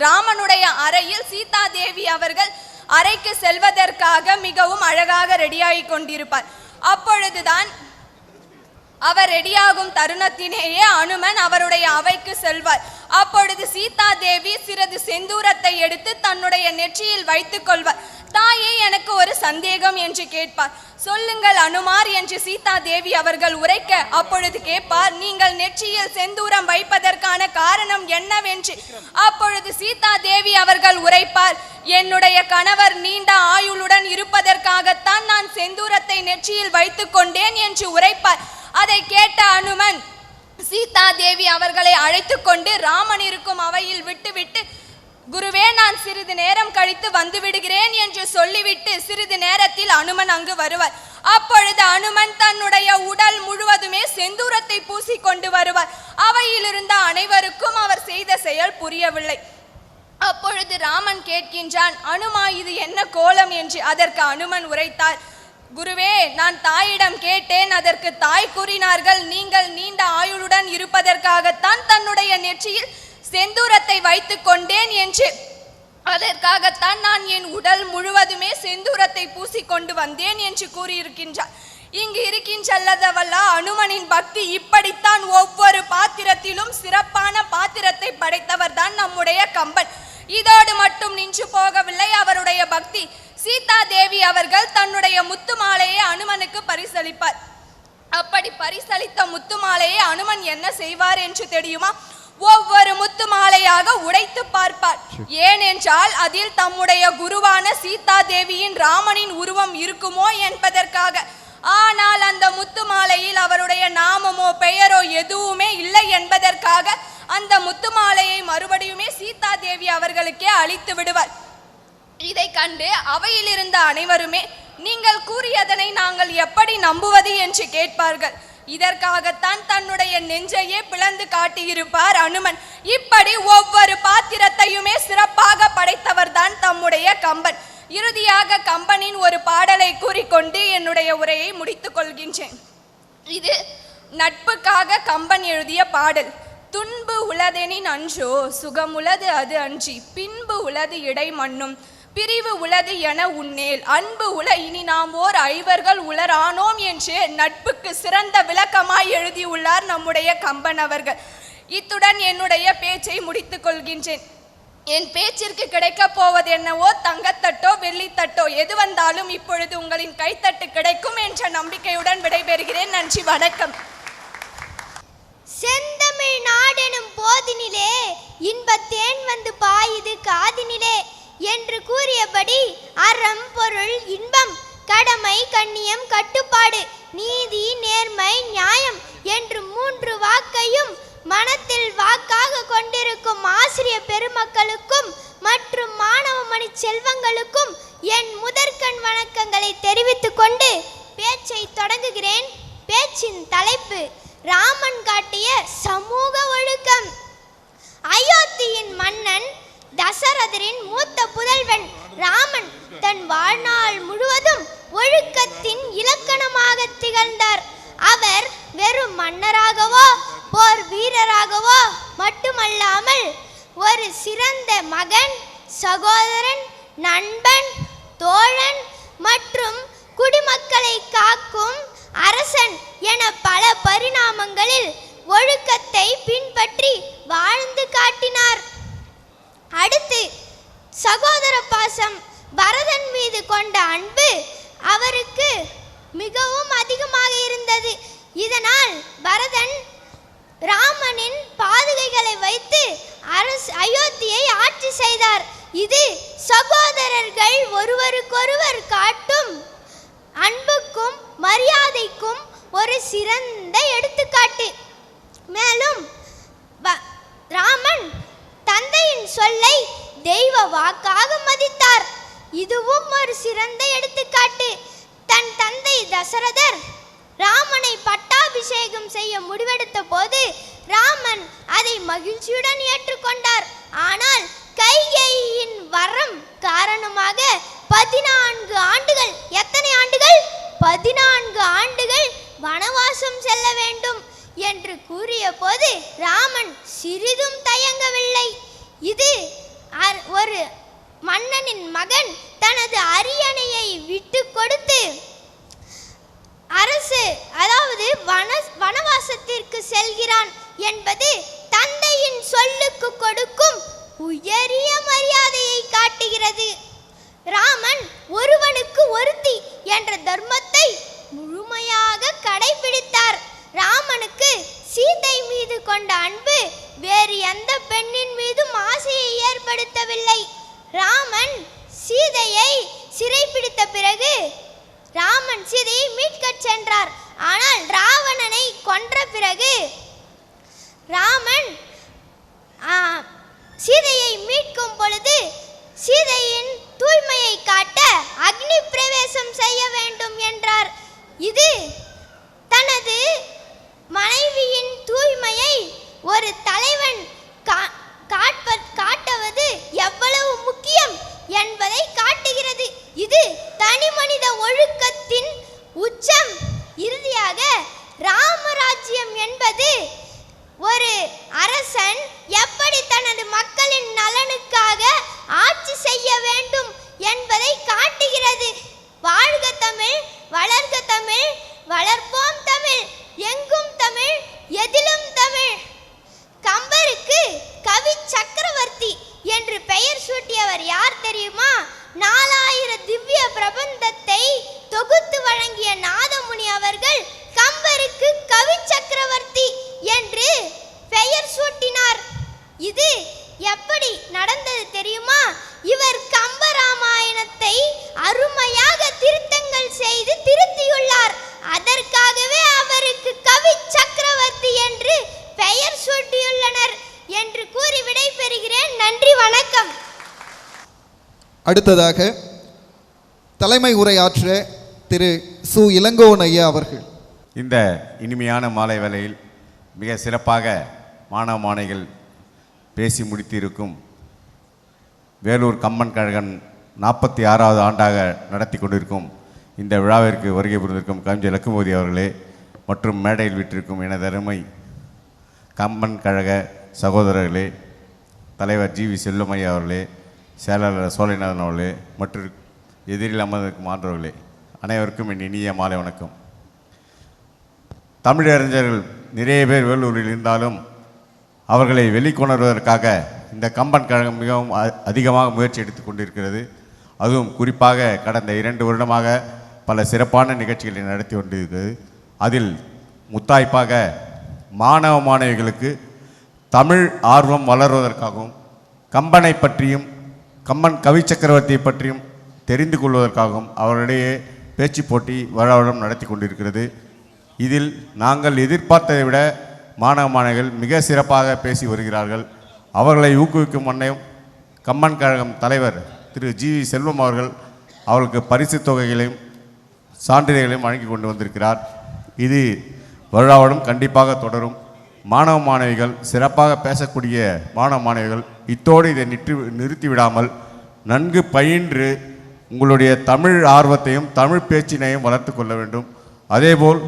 ராமனுடைய அறையில் சீதா தேவி அவர்கள் அறைக்கு செல்வதற்காக மிகவும் அழகாக ரெடியாகி கொண்டிருப்பார். அப்பொழுதுதான் அவர் ரெடியாகும் தருணத்திலேயே அனுமன் அவருடைய அவைக்கு செல்வார். அப்பொழுது சீதா தேவி சிறிது செந்தூரத்தை எடுத்து தன்னுடைய நெற்றியில் வைத்துக் கொள்வார். தாயே, எனக்கு ஒரு சந்தேகம் என்று கேட்பார். சொல்லுங்கள் அனுமார் என்று சீதா தேவி அவர்கள் உரைக்க, அப்பொழுது கேட்பார், நீங்கள் நெற்றியில் செந்தூரம் வைப்பதற்கான காரணம் என்னவென்று. அப்பொழுது சீதா தேவி அவர்கள் உரைப்பார், என்னுடைய கணவர் நீண்ட ஆயுளுடன் இருப்பதற்காகத்தான் நான் செந்தூரத்தை நெற்றியில் வைத்துக் கொண்டேன் என்று உரைப்பார். அதை கேட்ட அனுமன் சீதா தேவி அவர்களை அழைத்து கொண்டு ராமன் இருக்கும் அவையில் விட்டுவிட்டு, குருவே, நான் சிறிது நேரம் கழித்து வந்து விடுகிறேன் என்று சொல்லிவிட்டு சிறிது நேரத்தில் அனுமன் அங்கு வருவார். அப்பொழுது அனுமன் தன்னுடைய உடல் முழுவதுமே செந்தூரத்தை பூசி கொண்டு வருவார். அவையில் இருந்த அனைவருக்கும் அவர் செய்த செயல் புரியவில்லை. அப்பொழுது ராமன் கேட்கின்றான், அனுமா, இது என்ன கோலம் என்று. அதற்கு அனுமன் உரைத்தார், குருவே, நான் தாயிடம் கேட்டேன். அதற்கு தாய் கூறினார்கள், நீங்கள் நீண்ட ஆயுளுடன் இருப்பதற்காகத்தான் தன்னுடைய நெற்றியில் செந்தூரத்தை வைத்துக் கொண்டேன் என்று. அதற்காகத்தான் நான் என் உடல் முழுவதுமே செந்தூரத்தை பூசிக்கொண்டு வந்தேன் என்று கூறியிருக்கின்றார். இங்கு இருக்கின்றல்லதவல்லா அனுமனின் பக்தி இப்படித்தான். ஒவ்வொரு பாத்திரத்திலும் சிறப்பான பாத்திரத்தை படைத்தவர் தான் நம்முடைய கம்பன். இதோடு மட்டும் நின்று போகவில்லை அவருடைய பக்தி. சீதா தேவி அவர்கள் தன்னுடைய முத்து மாலையை அனுமனுக்கு பரிசளிப்பார். அப்படி பரிசளித்த முத்து மாலையை அனுமன் என்ன செய்வார் என்று தெரியுமா? ஒவ்வொரு முத்து மாலையாக உடைத்து பார்ப்பார். ஏனென்றால் அதில் தம்முடைய குருவான சீதா தேவியின் ராமனின் உருவம் இருக்குமோ என்பதற்காக. ஆனால் அந்த முத்து மாலையில் அவருடைய நாமமோ பெயரோ எதுவுமே இல்லை என்பதற்காக அந்த முத்து மாலையை மறுபடியுமே சீதா தேவி அவர்களுக்கே அளித்து விடுவார். இதை கண்டு அவையில் இருந்த அனைவருமே, நீங்கள் கூறியதனை நாங்கள் எப்படி நம்புவது என்று கேட்பார்கள். இதற்காகத்தான் தன்னுடைய நெஞ்சையே பிளந்து காட்டியிருப்பார் அனுமன். இப்படி ஒவ்வொரு பாத்திரத்தையுமே சிறப்பாக படைத்தவர் தான் தம்முடைய கம்பன். இறுதியாக கம்பனின் ஒரு பாடலை கூறிக்கொண்டு என்னுடைய உரையை முடித்துக் கொள்கின்றேன். இது நட்புக்காக கம்பன் எழுதிய பாடல். துன்பு உளதெனின் அன்றோ சுகமுளது அது அன்றி, பின்பு உளது இடை மண்ணும் பிரிவு உளது என உன்னேல் அன்பு உள இனி நாம் ஓர் ஐவர்கள் உளரானோம் என்று நட்புக்கு சிறந்த விளக்கமாய் எழுதியுள்ளார் நம்முடைய கம்பன் அவர்கள். இத்துடன் என்னுடைய பேச்சை முடித்துக் கொள்கின்றேன். என் பேச்சிற்கு கிடைக்கப் போவது என்னவோ தங்கத்தட்டோ வெள்ளித்தட்டோ, எது வந்தாலும் இப்பொழுது உங்களின் கைத்தட்டு கிடைக்கும் என்ற நம்பிக்கையுடன் விடைபெறுகிறேன். நன்றி, வணக்கம். செந்தமிழ் நாடெனும் போதினிலே இன்பத்தேன் வந்து பாயுது காதினிலே என்று கூறியபடி அறம் பொருள் இன்பம் கடமை கண்ணியம் கட்டுப்பாடு நீதி நேர்மை நியாயம் என்று 3 வாக்கையும் மனத்தில் வாக்காக கொண்டிருக்கும் ஆசிரிய பெருமக்களுக்கும் மற்றும் மாணவ மணி செல்வங்களுக்கும் என் முதற்கண் வணக்கங்களை தெரிவித்துக் கொண்டு பேச்சை தொடங்குகிறேன். பேச்சின் தலைப்பு ராமன் காட்டிய சமூக ஒழுக்கம். அயோத்தியின் மன்னன் தசரதரின் மூத்த புதல்வன் ராமன் தன் வாழ்நாள் முழுவதும் ஒழுக்கத்தின் இலக்கணமாக திகழ்ந்தார். அவர் வெறும் மன்னராகவோ போர் வீரராகவோ மட்டுமல்லாமல் ஒரு சிறந்த மகன், சகோதரன், நண்பன், தோழன் மற்றும் குடிமக்களை காக்கும் அரசன் என பல பரிணாமங்களில் ஒழுக்கத்தை பின்பற்றி வாழ்ந்து காட்டினார். அடுத்து சகோதர பாசம். பரதன் மீது கொண்ட அன்பு அவருக்கு மிகவும் அதிகமாக இருந்தது. இதனால் பரதன் ராமனின் பாதுகைகளை வைத்து அயோத்தியை ஆட்சி செய்தார். இது சகோதரர்கள் ஒருவருக்கொருவர் காட்டும் அன்புக்கும் மரியாதைக்கும் ஒரு சிறந்த எடுத்துக்காட்டு. மேலும் ராமன் தந்தையின் சொல்லை தெய்வ வாக்காக மதித்தார். இதுவும் ஒரு சிறந்த எடுத்துக்காட்டு. தன் தந்தை தசரதர் ராமனை பட்டாபிஷேகம் செய்ய முடிவெடுத்த போது ராமன் அதை மகிழ்ச்சியுடன் ஏற்றுக்கொண்டார். ஆனால் கைகேயியின் வரம் காரணமாக 14 ஆண்டுகள், எத்தனை ஆண்டுகள்? 14 ஆண்டுகள் வனவாசம் செல்ல வேண்டும் என்று கூறிய போது ராமன் சிறிதும் தயங்கவில்லை. இது ஒரு மன்னனின் மகன் தனது அரியணையை விட்டு கொடுத்து வனவாசத்திற்கு செல்கிறான் என்பது தந்தையின் சொல்லுக்கு கொடுக்கும் உயரிய மரியாதையை காட்டுகிறது. ராமன் ஒருவனுக்கு ஒருத்தி என்ற தர்மத்தை முழுமையாக கடைபிடித்தார். ராமனுக்கு சீதை மீது கொண்ட அன்பு வேறு எந்த பெண்ணின் மீதும் ஆசையை ஏற்படுத்தவில்லை. ராமன் சீதையை சிறைப்பிடித்த பிறகு ராமன் சீதையை மீட்கச் சென்றார். ஆனால் ராவணனை கொன்ற பிறகு ராமன் சீதையை மீட்கும் பொழுது சீதையின் தூய்மையை காட்ட அக்னி பிரவேசம் செய்ய வேண்டும் என்றார். இது தனது மனைவியின் தூய்மையை ஒரு தலைவன் காட்டுவது எவ்வளவு முக்கியம் என்பதை காட்டுகிறது. இது தனி மனித ஒழுக்கத்தின் உச்சம். இறுதியாக ராமராஜ்யம் என்பது ஒரு அரசன் எப்படி தனது மக்களின் நலனுக்காக ஆட்சி செய்ய வேண்டும் என்பதை காட்டுகிறது. வாழ்க தமிழ், வளர்க தமிழ், வளர்ப்போம் தமிழ், எங்கும் தமிழ், எதிலும் தமிழ். கம்பருக்கு கவி சக்கரவர்த்தி என்று பெயர் சூட்டியவர் யார் தெரியுமா? 4000 திவ்ய பிரபந்தத்தை தொகுத்து வழங்கிய நாதமுனி அவர்கள் கம்பருக்கு கவி சக்கரவர்த்தி என்று பெயர் சூட்டினார். இது எப்படி நடந்தது தெரியுமா? இவர் கம்பராமாயணத்தை அருமையாக திருத்தங்கள் செய்து திருத்தியுள்ளார். அதற்காகவே அவருக்கு கவி சக்கரவர்த்தி என்று பெயர் சூட்டியுள்ளனர் என்று கூறி விடைபெறுகிறேன். நன்றி, வணக்கம். அடுத்ததாக தலைமை உரையாற்ற திரு சு. இளங்கோவன் ஐயா அவர்கள். இந்த இனிமையான மாலை வேளையில் மிக சிறப்பாக மாணவ மாணவிகள் பேசி முடித்திருக்கும் வேலூர் கம்பன் கழகம் 46வது ஆண்டாக நடத்தி கொண்டிருக்கும் இந்த விழாவிற்கு வருகை புரிந்திருக்கும் கவிஞர் லக்குமதி அவர்களே மற்றும் மேடையில் விட்டிருக்கும் எனது அருமை கம்பன் கழக சகோதரர்களே, தலைவர் ஜி.வி. செல்வமையா அவர்களே, செயலாளர் சோலைநாதன் அவர்களே மற்றும் எதிரில் அமர்ந்திருக்கும் மாணவர்களே அனைவருக்கும் என் இனிய மாலை வணக்கம். தமிழறிஞர்கள் நிறைய பேர் வேலூரில் இருந்தாலும் அவர்களை வெளிக்கொணர்வதற்காக இந்த கம்பன் கழகம் மிகவும் அதிகமாக முயற்சி எடுத்து கொண்டிருக்கிறது. அதுவும் குறிப்பாக கடந்த 2 வருடமாக பல சிறப்பான நிகழ்ச்சிகளை நடத்தி கொண்டிருக்கிறது. அதில் முத்தாய்ப்பாக மாணவ மாணவிகளுக்கு தமிழ் ஆர்வம் வளர்வதற்காகவும் கம்பனை பற்றியும் கம்பன் கவி சக்கரவர்த்தியை பற்றியும் தெரிந்து கொள்வதற்காகவும் அவர்களிடையே பேச்சு போட்டி வருடம் நடத்தி கொண்டிருக்கிறது. இதில் நாங்கள் எதிர்பார்த்ததை விட மாணவ மாணவிகள் மிக சிறப்பாக பேசி வருகிறார்கள். அவர்களை ஊக்குவிக்கும் வண்ணம் கம்பன் கழகம் தலைவர் திரு ஜி செல்வம் அவர்கள் அவர்களுக்கு பரிசு தொகைகளையும் சான்றிதழ்களையும் வழங்கி கொண்டு வந்திருக்கிறார். இது வருடாவரும் கண்டிப்பாக தொடரும். மாணவ மாணவிகள் சிறப்பாக பேசக்கூடிய மாணவ மாணவிகள் இத்தோடு இதை நிறுத்திவிடாமல் நன்கு பயின்று உங்களுடைய தமிழ் ஆர்வத்தையும் தமிழ் பேச்சினையும் வளர்த்து கொள்ள வேண்டும். அதேபோல்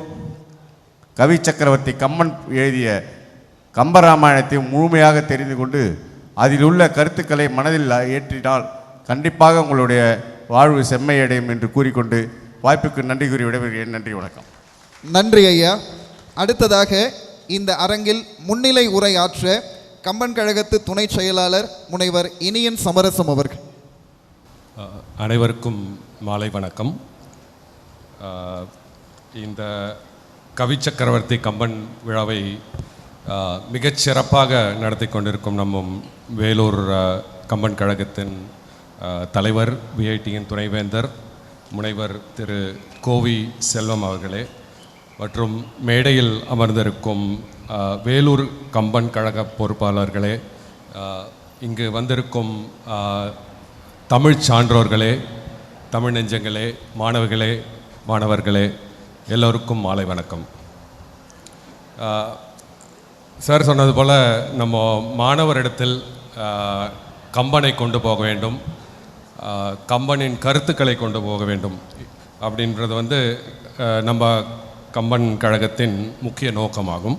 கவி சக்கரவர்த்தி கம்பன் எழுதிய கம்பராமாயணத்தை முழுமையாக தெரிந்து கொண்டு அதில் உள்ள கருத்துக்களை மனதில் ஏற்றினால் கண்டிப்பாக உங்களுடைய வாழ்வு செம்மையடையும் என்று கூறிக்கொண்டு வாய்ப்புக்கு நன்றி கூறி விடைபெறுகிறேன். நன்றி, வணக்கம். நன்றி ஐயா. அடுத்ததாக இந்த அரங்கில் முன்னிலை உரை ஆற்ற கம்பன் கழகத்து துணை செயலாளர் முனைவர் இனியன் சமரசம் அவர்கள். அனைவருக்கும் மாலை வணக்கம். இந்த கவி சக்கரவர்த்தி கம்பன் விழாவை மிகச் சிறப்பாக நடத்தி கொண்டிருக்கும் நம்ம வேலூர் கம்பன் கழகத்தின் தலைவர், விஐடியின் துணைவேந்தர் முனைவர் திரு கோவி செல்வம் அவர்களே மற்றும் மேடையில் அமர்ந்திருக்கும் வேலூர் கம்பன் கழக பொறுப்பாளர்களே, இங்கு வந்திருக்கும் தமிழ் சான்றோர்களே, தமிழ் நெஞ்சங்களே, மாணவர்களே எல்லோருக்கும் மாலை வணக்கம். சார் சொன்னது போல் நம்ம மாணவரிடத்தில் கம்பனை கொண்டு போக வேண்டும், கம்பனின் கருத்துக்களை கொண்டு போக வேண்டும் அப்படின்றது நம்ம கம்பன் கழகத்தின் முக்கிய நோக்கமாகும்.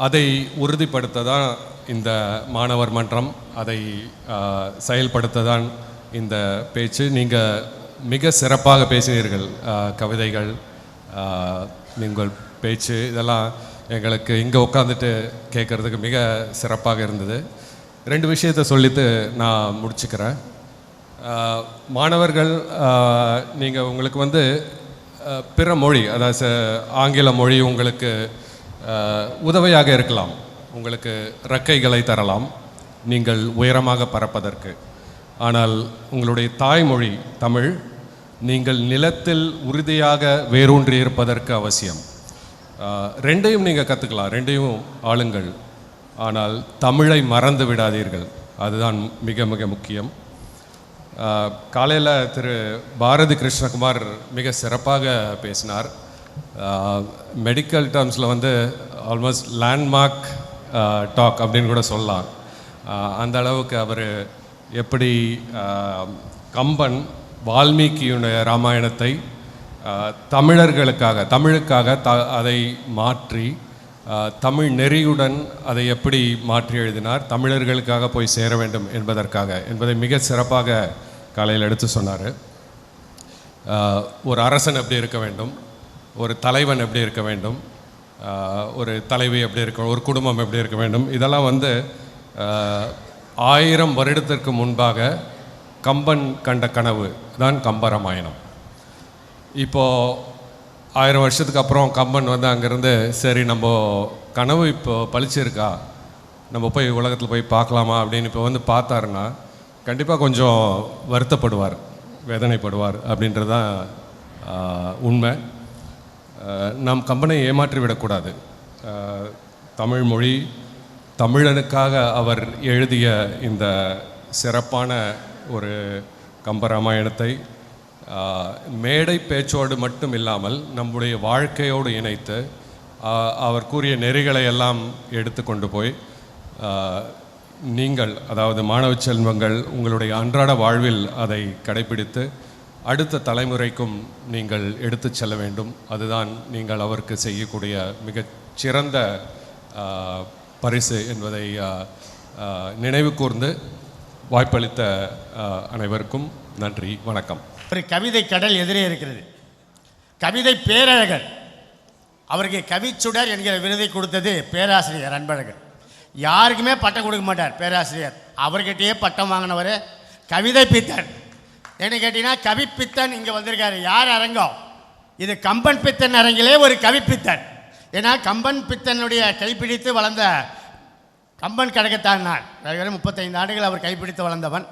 அதை உறுதிப்படுத்த தான் இந்த மாணவர் மன்றம், அதை செயல்படுத்த தான் இந்த பேச்சு. நீங்கள் மிக சிறப்பாக பேசினீர்கள். கவிதைகள், நீங்கள் பேச்சு இதெல்லாம் எங்களுக்கு இங்கே உட்காந்துட்டு கேட்குறதுக்கு மிக சிறப்பாக இருந்தது. 2 விஷயத்தை சொல்லிட்டு நான் முடிச்சுக்கிறேன். மாணவர்கள், நீங்கள் உங்களுக்கு பிற மொழி, அதாவது ஆங்கில மொழி உங்களுக்கு உதவியாக இருக்கலாம், உங்களுக்கு இறக்கைகளை தரலாம் நீங்கள் உயரமாக பறப்பதற்கு. ஆனால் உங்களுடைய தாய்மொழி தமிழ் நீங்கள் நிலத்தில் உறுதியாக வேரூன்றி இருப்பதற்கு அவசியம். 2ஐயும் நீங்கள் கற்றுக்கலாம், 2ஐயும் ஆளுங்கள். ஆனால் தமிழை மறந்து விடாதீர்கள், அதுதான் மிக மிக முக்கியம். காலையில் திரு பாரதி கிருஷ்ணகுமார் மிக சிறப்பாக பேசினார். மெடிக்கல் டேர்ம்ஸில் ஆல்மோஸ்ட் லேண்ட்மார்க் டாக் அப்படின்னு கூட சொல்லலாம். அந்த அளவுக்கு அவர் எப்படி கம்பன் வால்மீகியுடைய ராமாயணத்தை தமிழுக்காக அதை மாற்றி தமிழ் நெறியுடன் அதை எப்படி மாற்றி எழுதினார், தமிழர்களுக்காக போய் சேர வேண்டும் என்பதை மிக சிறப்பாக காலையில் எடுத்து சொன்னார். ஒரு அரசன் எப்படி இருக்க வேண்டும், ஒரு தலைவன் எப்படி இருக்க வேண்டும், ஒரு தலைவி எப்படி இருக்க, ஒரு குடும்பம் எப்படி இருக்க வேண்டும், இதெல்லாம் 1000 வருடத்திற்கு முன்பாக கம்பன் கண்ட கனவு தான் கம்பராமாயணம். இப்போது 1000 வருஷத்துக்கு அப்புறம் கம்பன் அங்கேருந்து சரி நம்ம கனவு இப்போ பழிச்சிருக்கா, நம்ம போய் உலகத்தில் போய் பார்க்கலாமா அப்படின்னு இப்போ பார்த்தாருன்னா கண்டிப்பாக கொஞ்சம் வருத்தப்படுவார், வேதனைப்படுவார் அப்படின்றது தான் உண்மை. நாம் கம்பனை ஏமாற்றி விடக்கூடாது. தமிழ் மொழி, தமிழனுக்காக அவர் எழுதிய இந்த சிறப்பான ஒரு கம்பராமாயணத்தை மேடை பேச்சோடு மட்டும் இல்லாமல் நம்முடைய வாழ்க்கையோடு இணைத்து அவர் கூறிய நெறிகளை எல்லாம் எடுத்து கொண்டு போய் நீங்கள், அதாவது மாணவ செல்வங்கள், உங்களுடைய அன்றாட வாழ்வில் அதை கடைபிடித்து அடுத்த தலைமுறைக்கும் நீங்கள் எடுத்து செல்ல வேண்டும். அதுதான் நீங்கள் அவருக்கு செய்யக்கூடிய மிகச் சிறந்த பரிசு என்பதை நினைவு கூர்ந்து வாய்ப்பளித்த அனைவருக்கும் நன்றி, வணக்கம். ஒரு கவிதை கடல் எதிரே இருக்கிறது. கவிதை பேரழகர், அவருக்கு கவிச்சுடர் என்கிற விருதை கொடுத்தது பேராசிரியர் அன்பழகன். யாருக்குமே பட்டம் கொடுக்க மாட்டார் பேராசிரியர், அவர்கிட்டயே பட்டம் வாங்கினவர் கவிதை பித்தன். என்ன கேட்டீங்கன்னா கவிப்பித்தன் இங்கே வந்திருக்காரு. யார் அரங்கம் இது? கம்பன் பித்தன் அரங்கிலே ஒரு கவிப்பித்தன். ஏன்னா கம்பன் பித்தனுடைய கைப்பிடித்து வளர்ந்த கம்பன் கழகத்தான் நான் 35 ஆண்டுகள் அவர் கைப்பிடித்து வளர்ந்தவன்.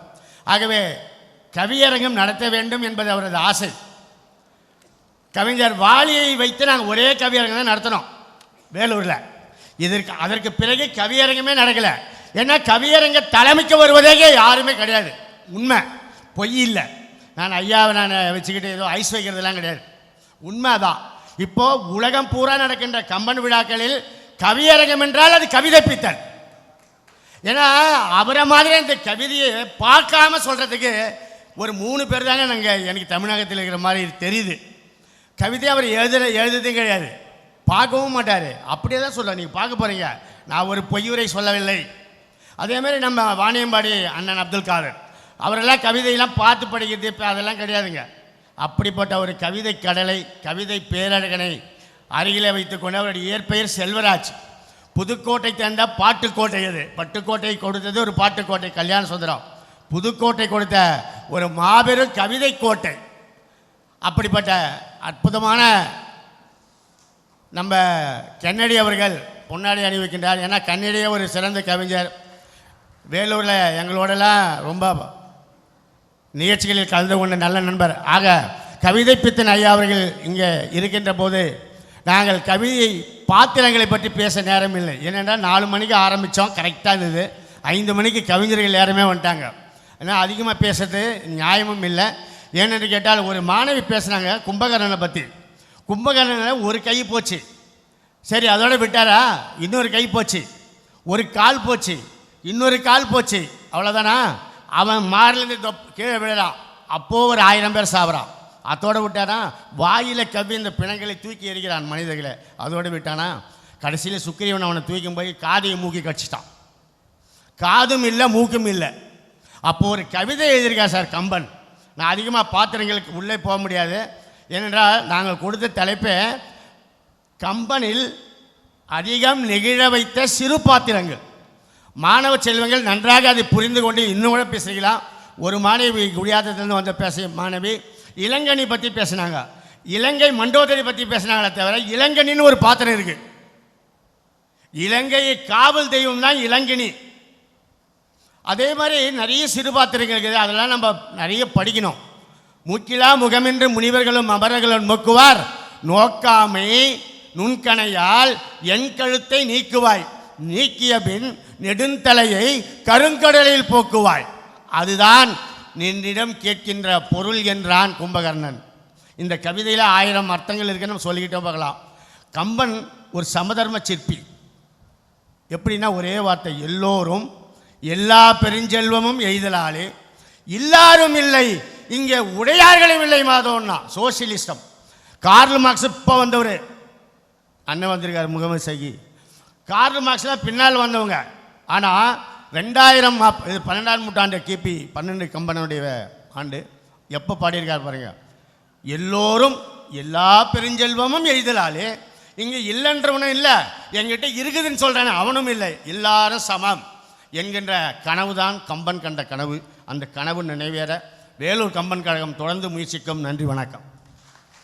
ஆகவே கவியரங்கம் நடத்த வேண்டும் என்பது அவரது ஆசை. கவிஞர் வாலியை வைத்து நாங்கள் ஒரே கவியரங்கம் தான் நடத்தினோம் வேலூரில். அதற்கு பிறகு கவியரங்கமே நடக்கலை. ஏன்னா கவியரங்க தலைமைக்கு வருவதே யாருமே கிடையாது. உண்மை, பொய் இல்லை. நான் ஐயாவை நான் வச்சுக்கிட்டு ஏதோ ஐஸ் வைக்கிறதுலாம் கிடையாது, உண்மை தான். இப்போது உலகம் பூரா நடக்கின்ற கம்பன் விழாக்களில் கவியரங்கம் என்றால் அது கவிதை பித்தன். ஏன்னா அவரை மாதிரி இந்த கவிதையை பார்க்காம சொல்கிறதுக்கு ஒரு 3 பேர் தாங்க எனக்கு தமிழகத்தில் இருக்கிற மாதிரி தெரியுது. கவிதை அவர் எழுதுறதும் கிடையாது, பார்க்கவும் மாட்டார். அப்படியே தான் சொல்ல, நீங்கள் பார்க்க போகிறீங்க, நான் ஒரு பொய்யுரை சொல்லவில்லை. அதேமாதிரி நம்ம வாணியம்பாடி அண்ணன் அப்துல் காதர் அவரெல்லாம் கவிதையெல்லாம் பார்த்து படிக்கிறது இப்போ அதெல்லாம் கிடையாதுங்க. அப்படிப்பட்ட ஒரு கவிதை கடலை, கவிதை பேரழகனை அருகிலே வைத்துக்கொண்டு அவருடைய இயற்பெயர் செல்வராஜ். புதுக்கோட்டை சேர்ந்த பாட்டுக்கோட்டை. அது பட்டுக்கோட்டை கொடுத்தது ஒரு பாட்டுக்கோட்டை கல்யாண சுந்தரம். புதுக்கோட்டை கொடுத்த ஒரு மாபெரும் கவிதை கோட்டை. அப்படிப்பட்ட அற்புதமான நம்ம கன்னடி அவர்கள் பொன்னாடி அணிவிக்கின்றார். ஏன்னா கன்னடியே ஒரு சிறந்த கவிஞர். வேலூரில் எங்களோடலாம் ரொம்ப நிகழ்ச்சிகளில் கலந்து கொண்ட நல்ல நண்பர். ஆக கவிதை பித்தன் ஐயா அவர்கள் இங்கே இருக்கின்ற போது நாங்கள் கவிதை பாத்திரங்களை பற்றி பேச நேரம் இல்லை. ஏனென்றால் 4 மணிக்கு ஆரம்பித்தோம், கரெக்டாக இருந்தது. 5 மணிக்கு கவிஞர்கள் யாருமே வந்துட்டாங்க. ஏன்னா அதிகமாக பேசுறது நியாயமும் இல்லை. ஏனென்று கேட்டால் ஒரு மாணவி பேசுனாங்க கும்பகர்ணனை பற்றி. கும்பகர்ணனை ஒரு கை போச்சு, சரி அதோட விட்டாரா? இன்னொரு கை போச்சு, ஒரு கால் போச்சு, இன்னொரு கால் போச்சு, அவ்வளோதானா? அவன் மாறிலேருந்து கீழே விழறான், அப்போது ஒரு 1000 பேர் சாப்பிட்றான். அதோடு விட்டானா? வாயில் கவ்வி இந்த பிணங்களை தூக்கி எறிகிறான் மனிதர்களை, அதோடு விட்டானா? கடைசியில் சுக்கிரீவன் அவனை தூக்கும் போய் காதையை மூக்கி கடிச்சிட்டான். காதும் இல்லை மூக்கும் இல்லை. அப்போது ஒரு கவிதை எழுதியிருக்கா சார் கம்பன். நான் அதிகமாக பாத்திரங்களுக்கு உள்ளே போக முடியாது. ஏனென்றால் நாங்கள் கொடுத்த தலைப்பே கம்பனில் அதிகம் நெகிழ வைத்த சிறு பாத்திரங்கள். மாணவ செல்வங்கள் நன்றாக அதை புரிந்து கொண்டு இன்னும் கூட பேசுகிறீங்களா? ஒரு மாணவி குடியாத்தத்திலேருந்து வந்த மாணவி இளங்கனி பற்றி பேசினாங்க, இலங்கை மண்டோதரி பற்றி பேசினாங்களே தவிர இளங்கனின்னு ஒரு பாத்திரம் இருக்குது. இலங்கையை காவல் தெய்வம் தான் இளங்கனி. அதே மாதிரி நிறைய சிறு பாத்திரங்கள் இருக்குது, அதெல்லாம் நம்ம நிறைய படிக்கணும். மூக்கிலா முகமென்று முனிவர்களும் அமரர்களும் நோக்குவார், நோக்காமை நுண்கணையால் என் கழுத்தை நீக்குவாய், நீக்கிய பின் நெடுந்தலையை கருங்கடலில் போக்குவாய், அதுதான் நின்னிடம் கேட்கின்ற பொருள் என்றான் கும்பகர்ணன். இந்த கவிதையில் 1000 அர்த்தங்கள் இருக்குன்னு நம்ம சொல்லிக்கிட்டே பார்க்கலாம். கம்பன் ஒரு சமதர்ம சிற்பி. எப்படின்னா ஒரே வார்த்தை, எல்லோரும் எல்லா பெருஞ்செல்வமும் எய்தலாலே எல்லாரும் இல்லை இங்கே உடையார்களும் இல்லை மாதோன்னா சோசியலிஸ்டம். கார்ல் மார்க்ஸ் இப்போ வந்தவர், அண்ணன் வந்திருக்கார் முகமது சகி. கார்ல் மார்க்ஸ்லாம் பின்னால் வந்தவங்க. ஆனால் 12ஆம் நூற்றாண்டு கிபி 12 கம்பனுடைய ஆண்டு எப்போ பாடியிருக்கார் பாருங்க, எல்லோரும் எல்லா பெருஞ்செல்வமும் எய்தலாலே இங்கே இல்லைன்றவனும் இல்லை, என்கிட்ட இருக்குதுன்னு சொல்கிறானே அவனும் இல்லை, எல்லாரும் சமம் என்கின்ற கனவு தான் கம்பன் கண்ட கனவு. அந்த கனவு நிறைவேற வேலூர் கம்பன் கழகம் தொடர்ந்து முயற்சிக்கும். நன்றி, வணக்கம்.